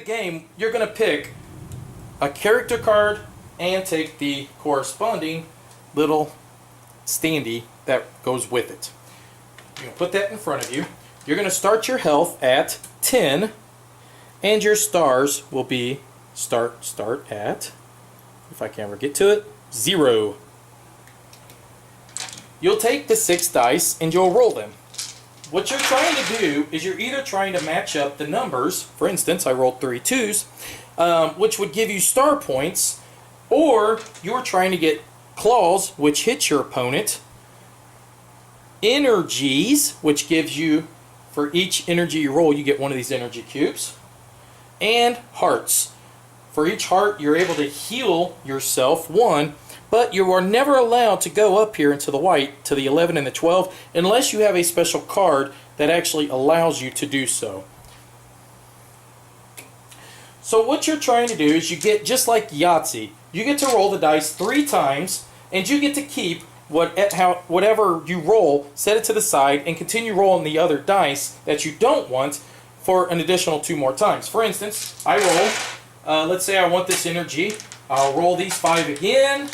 game, you're going to pick a character card and take the corresponding little standee that goes with it. You're going to put that in front of you. You're going to start your health at 10, and your stars will be start at, if I can ever get to it, 0. You'll take the 6 dice and you'll roll them. What you're trying to do is you're either trying to match up the numbers. For instance, I rolled 3 2s, which would give you star points, or you're trying to get claws, which hits your opponent, energies, which gives you, for each energy you roll, you get one of these energy cubes, and hearts. For each heart, you're able to heal yourself 1, but you are never allowed to go up here into the white, to the 11 and the 12, unless you have a special card that actually allows you to do so. So what you're trying to do is you get, just like Yahtzee, you get to roll the dice 3 times, and you get to keep whatever you roll, set it to the side, and continue rolling the other dice that you don't want for an additional 2 more times. For instance, I roll, let's say I want this energy, I'll roll these 5 again,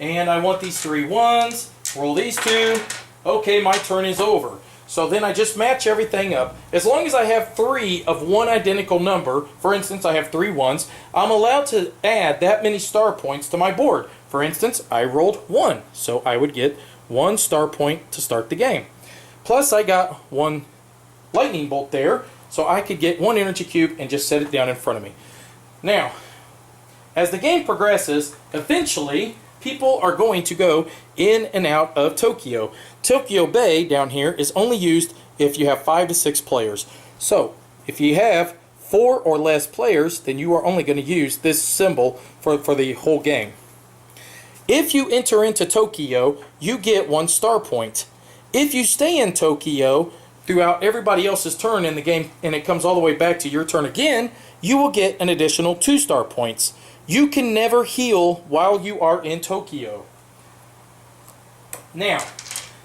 and I want these 3 1s, roll these 2, okay, my turn is over. So then I just match everything up. As long as I have 3 of one identical number, for instance, I have 3 1s, I'm allowed to add that many star points to my board. For instance, I rolled 1, so I would get 1 star point to start the game. Plus I got 1 lightning bolt there, so I could get 1 energy cube and just set it down in front of me. Now, as the game progresses, eventually people are going to go in and out of Tokyo. Tokyo Bay down here is only used if you have 5 to 6 players. So, if you have 4 or less players, then you are only going to use this symbol for the whole game. If you enter into Tokyo, you get 1 star point. If you stay in Tokyo throughout everybody else's turn in the game, and it comes all the way back to your turn again, you will get an additional 2 star points. You can never heal while you are in Tokyo. Now,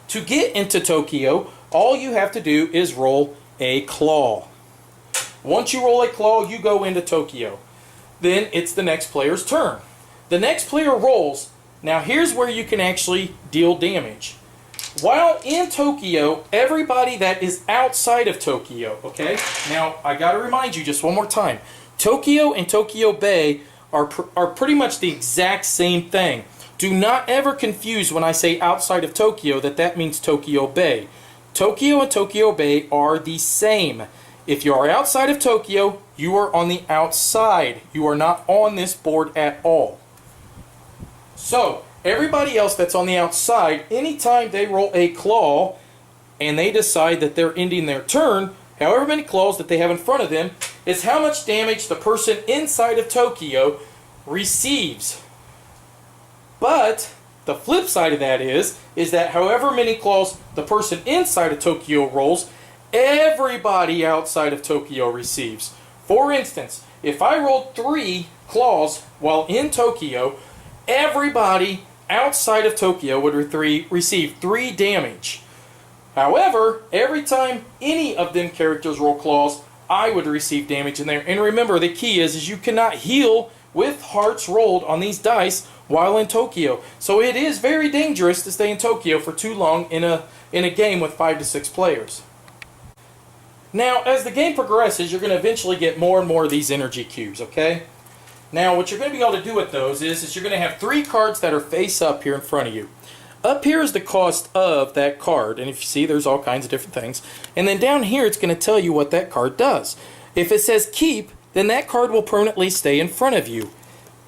to get into Tokyo, all you have to do is roll a claw. Once you roll a claw, you go into Tokyo. Then it's the next player's turn. The next player rolls. Now here's where you can actually deal damage. While in Tokyo, everybody that is outside of Tokyo, okay? Now, I gotta remind you just one more time. Tokyo and Tokyo Bay are pretty much the exact same thing. Do not ever confuse when I say outside of Tokyo that means Tokyo Bay. Tokyo and Tokyo Bay are the same. If you are outside of Tokyo, you are on the outside. You are not on this board at all. So, everybody else that's on the outside, anytime they roll a claw and they decide that they're ending their turn, however many claws that they have in front of them, is how much damage the person inside of Tokyo receives. But the flip side of that is that however many claws the person inside of Tokyo rolls, everybody outside of Tokyo receives. For instance, if I rolled 3 claws while in Tokyo, everybody outside of Tokyo would receive 3 damage. However, every time any of them characters roll claws, I would receive damage in there. And remember, the key is you cannot heal with hearts rolled on these dice while in Tokyo. So it is very dangerous to stay in Tokyo for too long in a game with 5 to 6 players. Now, as the game progresses, you're going to eventually get more and more of these energy cubes, okay? Now, what you're going to be able to do with those is you're going to have 3 cards that are face up here in front of you. Up here is the cost of that card, and if you see, there's all kinds of different things. And then down here, it's going to tell you what that card does. If it says keep, then that card will permanently stay in front of you.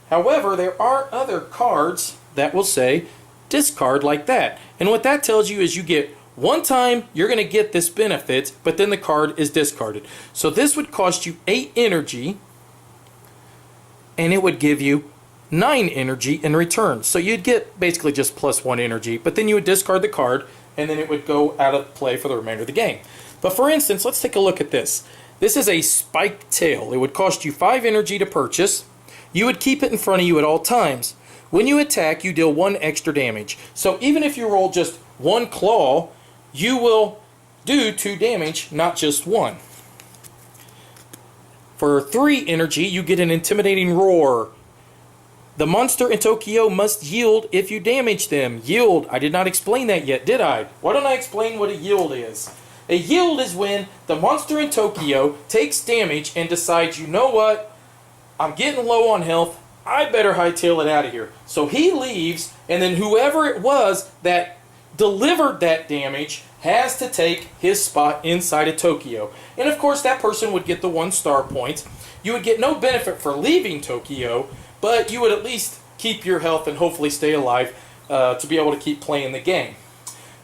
However, there are other cards that will say discard like that. And what that tells you is you get 1 time, you're going to get this benefit, but then the card is discarded. So this would cost you 8 energy, and it would give you 9 energy in return. So you'd get basically just +1 energy, but then you would discard the card, and then it would go out of play for the remainder of the game. But for instance, let's take a look at this. This is a spiked tail. It would cost you 5 energy to purchase. You would keep it in front of you at all times. When you attack, you deal 1 extra damage. So even if you roll just 1 claw, you will do 2 damage, not just 1. For 3 energy, you get an intimidating roar. The monster in Tokyo must yield if you damage them. Yield. I did not explain that yet, did I? Why don't I explain what a yield is? A yield is when the monster in Tokyo takes damage and decides, you know what? I'm getting low on health. I better hightail it out of here. So he leaves, and then whoever it was that delivered that damage has to take his spot inside of Tokyo. And of course, that person would get the 1 star point. You would get no benefit for leaving Tokyo, but you would at least keep your health and hopefully stay alive to be able to keep playing the game.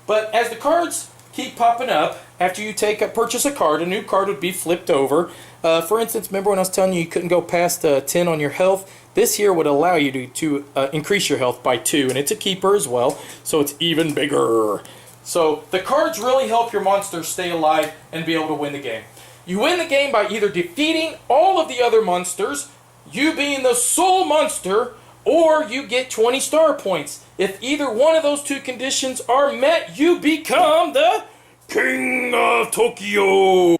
But as the cards keep popping up, after you purchase a card, a new card would be flipped over. For instance, remember when I was telling you couldn't go past 10 on your health? This here would allow you to increase your health by 2, and it's a keeper as well, so it's even bigger. So the cards really help your monster stay alive and be able to win the game. You win the game by either defeating all of the other monsters, you being the sole monster, or you get 20 star points. If either one of those 2 conditions are met, you become the King of Tokyo.